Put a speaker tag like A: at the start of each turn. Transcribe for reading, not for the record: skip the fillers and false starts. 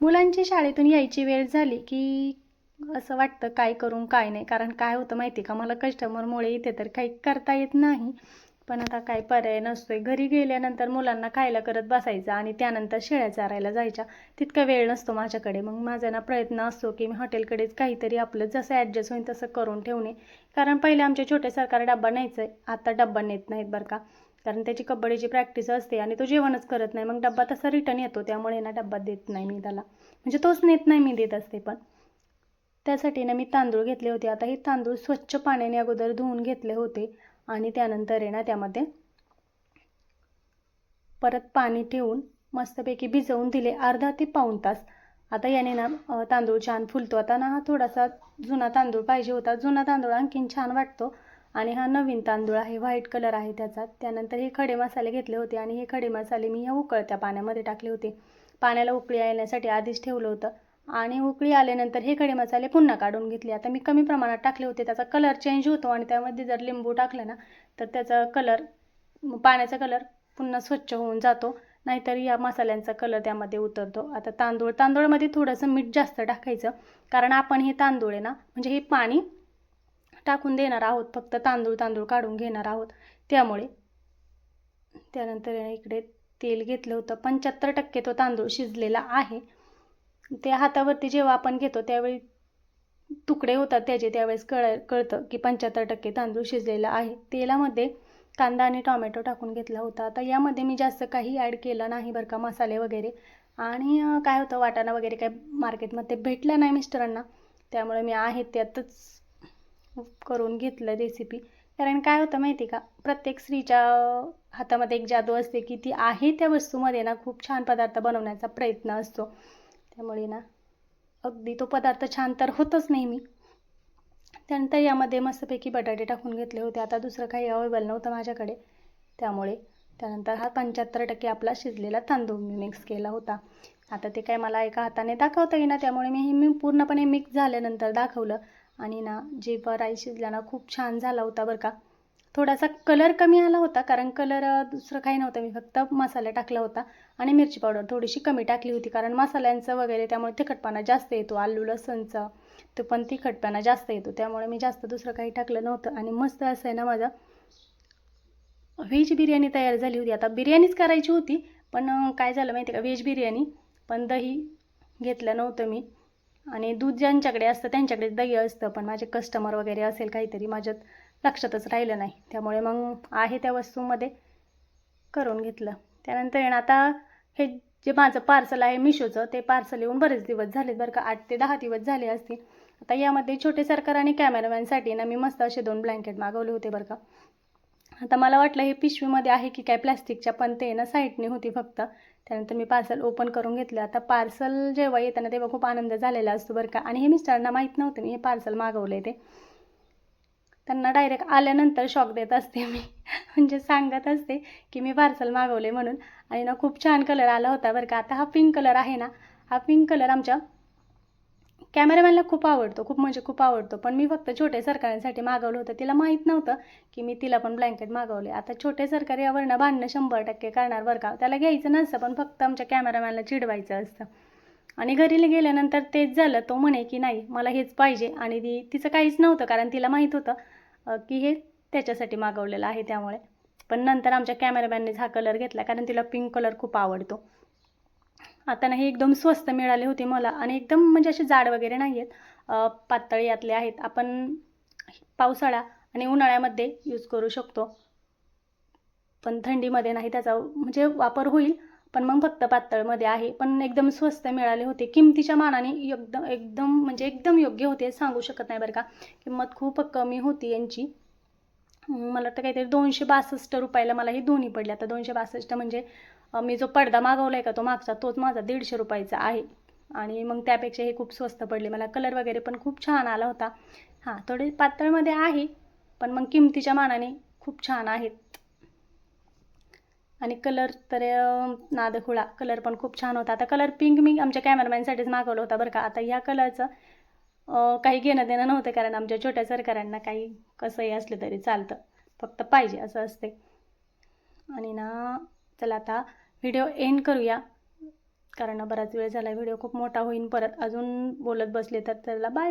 A: मुलांची शाळेतून यायची वेळ झाली की असं वाटतं काय करून काय नाही. कारण काय होतं माहिती का, मला कस्टमरमुळे इथे तर काही करता येत नाही. पण आता काय पर्याय नसतोय. घरी गेल्यानंतर मुलांना खायला करत बसायचं आणि त्यानंतर शेळ्या चारायला जायच्या. तितका वेळ नसतो माझ्याकडे. मग माझा ना प्रयत्न असतो की मी हॉटेलकडेच काहीतरी आपलं जसं ॲडजस्ट होईल तसं करून ठेवणे. कारण पहिले आमच्या छोटे सरकार डब्बा न्यायचं आहे, आता डब्बा नेत नाहीत बरं का. कारण त्याची कबड्डीची प्रॅक्टिस असते आणि तो जेवणच करत नाही. मग डब्बा तसा रिटर्न येतो, त्यामुळे ना डब्बा देत नाही मी त्याला. म्हणजे तोच नेत नाही, मी देत असते. पण त्यासाठी ना मी तांदूळ घेतले होते. आता हे तांदूळ स्वच्छ पाण्याने अगोदर धुवून घेतले होते आणि त्यानंतर आहे ना त्यामध्ये परत पाणी ठेवून मस्तपैकी भिजवून दिले अर्धा ते पाऊण तास. आता याने ना तांदूळ छान फुलतो. आता ना हा थोडासा जुना तांदूळ पाहिजे होता. जुना तांदूळ आणखीन छान वाटतो आणि हा नवीन तांदूळ आहे, व्हाईट कलर आहे त्याचा. त्यानंतर हे खडे मसाले घेतले होते आणि हे खडे मसाले मी ह्या उकळत्या पाण्यामध्ये टाकले होते. पाण्याला उकळी येण्यासाठी आधीच ठेवलं होतं आणि उकळी आल्यानंतर हे खडे मसाले पुन्हा काढून घेतले. आता मी कमी प्रमाणात टाकले होते, त्याचा कलर चेंज होतो आणि त्यामध्ये जर लिंबू टाकलं ना तर त्याचा कलर, पाण्याचा कलर पुन्हा स्वच्छ होऊन जातो. नाहीतर या मसाल्यांचा कलर त्यामध्ये उतरतो. आता तांदूळामध्ये थोडंसं मीठ जास्त टाकायचं, कारण आपण हे तांदूळ आहे ना, म्हणजे हे पाणी टाकून देणार आहोत, फक्त तांदूळ काढून घेणार आहोत त्यामुळे. त्यानंतर इकडे तेल घेतलं होतं. 75% तो तांदूळ शिजलेला आहे. ते हातावरती जेव्हा आपण घेतो त्यावेळी तुकडे होतात त्याचे, त्यावेळेस कळतं की 75% तांदूळ शिजलेला आहे. तेलामध्ये कांदा आणि टोमॅटो टाकून घेतला होता. आता यामध्ये मी जास्त काही ॲड केलं नाही बरं का, मसाले वगैरे. आणि काय होतं, वाटाणा वगैरे काय मार्केटमध्ये भेटला नाही मिस्टरांना, त्यामुळे मी आहे त्यातच करून घेतलं रेसिपी. कारण काय होतं माहिती का, प्रत्येक स्त्रीच्या हातामध्ये एक जादू असते की ती आहे त्या वस्तूमध्ये ना खूप छान पदार्थ बनवण्याचा प्रयत्न असतो. त्यामुळे ना अगदी तो पदार्थ छान तर होतच नेहमी. त्यानंतर यामध्ये मस्तपैकी बटाटे टाकून घेतले होते. आता दुसरं काही अवेलेबल नव्हतं माझ्याकडे, त्यामुळे त्यानंतर हा 75% आपला शिजलेला तांदूळ मी मिक्स केला होता. आता ते काय मला एका हाताने दाखवता येईना, त्यामुळे मी पूर्णपणे मिक्स झाल्यानंतर दाखवलं. आणि ना जेव्हा राईस शिजला ना खूप छान झाला होता बरं का. थोडासा कलर कमी आला होता, कारण कलर दुसरं काही नव्हतं, मी फक्त मसाला टाकला होता आणि मिरची पावडर थोडीशी कमी टाकली होती, कारण मसाल्यांचं वगैरे त्यामुळे तिखटपणा जास्त येतो. आलू लसणचा तो पण तिखटपणा जास्त येतो, त्यामुळे मी जास्त दुसरं काही टाकलं नव्हतं. आणि मस्त असं आहे ना माझा व्हेज बिर्याणी तयार झाली होती. आता बिर्याणीच करायची होती, पण काय झालं माहिती का, व्हेज बिर्याणी पण दही घेतलं नव्हतं मी. आणि दूध ज्यांच्याकडे असतं त्यांच्याकडे दही असतं, पण माझे कस्टमर वगैरे असेल काहीतरी, माझ्यात लक्षातच राहिलं नाही, त्यामुळे मग आहे त्या वस्तूमध्ये करून घेतलं. त्यानंतर आता हे जे माझं पार्सल आहे मिशोचं, ते पार्सल येऊन बरेच दिवस झालेत बरं का, 8 ते 10 दिवस झाले असतील. आता यामध्ये छोटे सरकार आणि कॅमेरामॅनसाठी ना मी मस्त असे 2 ब्लँकेट मागवले होते बरं का. आता मला वाटलं हे पिशवीमध्ये आहे की काय प्लॅस्टिकच्या, पण ते ना साईडने होती फक्त. त्यानंतर मी पार्सल ओपन करून घेतलं. आता पार्सल जेव्हा येतं ना तेव्हा खूप आनंद झालेला असतो बरं का. आणि हे मिस्टरांना माहीत नव्हतं मी हे पार्सल मागवलं आहे ते. त्यांना डायरेक्ट आल्यानंतर शॉक देत असते मी म्हणजे सांगत असते की मी पार्सल मागवले म्हणून. आणि ना खूप छान कलर आला होता बरं का. आता हा पिंक कलर आहे ना, हा पिंक कलर आमच्या कॅमेरामॅनला खूप आवडतो, खूप म्हणजे खूप आवडतो. पण मी फक्त छोटे सरकारांसाठी मागवलं होतं, तिला माहीत नव्हतं की मी तिला पण ब्लँकेट मागवले. आता छोटे सरकार यावरनं भांडणं 100% करणार बरं का. त्याला घ्यायचं नसतं, पण फक्त आमच्या कॅमेरामॅनला चिडवायचं असतं. आणि घरी गेल्यानंतर तेच झालं, तो म्हणे की नाही मला हेच पाहिजे. आणि तिचं काहीच नव्हतं, कारण तिला माहीत होतं की हे त्याच्यासाठी मागवलेलं आहे त्यामुळे. पण नंतर आमच्या कॅमेरामॅननेच हा कलर घेतला, कारण तिला पिंक कलर खूप आवडतो. आता ना हे एकदम स्वस्त मिळाले होते मला, आणि एकदम म्हणजे असे जाड वगैरे नाही आहेत, पातळ यातले आहेत. आपण पावसाळा आणि उन्हाळ्यामध्ये यूज करू शकतो, पण थंडीमध्ये नाही त्याचा म्हणजे वापर होईल. पण मग फक्त पातळमध्ये आहे, पण एकदम स्वस्त मिळाले होते. किमतीच्या मानाने एकदम एकदम म्हणजे एकदम योग्य होते, सांगू शकत नाही बरं का. किंमत खूप कमी होती यांची. मला तर काहीतरी 262 रुपयाला मला ही दोन्ही पडले. आता 262 म्हणजे मी जो पडदा मागवला आहे का तो मागचा, तोच माझा 150 रुपयाचा आहे. आणि मग त्यापेक्षा हे खूप स्वस्त पडले मला. कलर वगैरे पण खूप छान आला होता. हां, थोडे पातळमध्ये आहे, पण मग किमतीच्या मानाने खूप छान आहेत. आणि कलर तर नादखुळा कलर पण खूप छान होता. आता कलर पिंक मी आमच्या कॅमेरामॅनसाठीच मागवलं होता बरं का. आता ह्या कलरचं काही घेणं देणं नव्हतं, कारण आमच्या छोट्या सरकारांना काही कसंही असलं तरी चालतं, फक्त पाहिजे असं असते. आणि ना चला आता व्हिडिओ एंड करूया. कारण बराच वेळ झाला, व्हिडिओ खूप मोठा होईन परत अजून बोलत बसले तर. चला बाय बाय.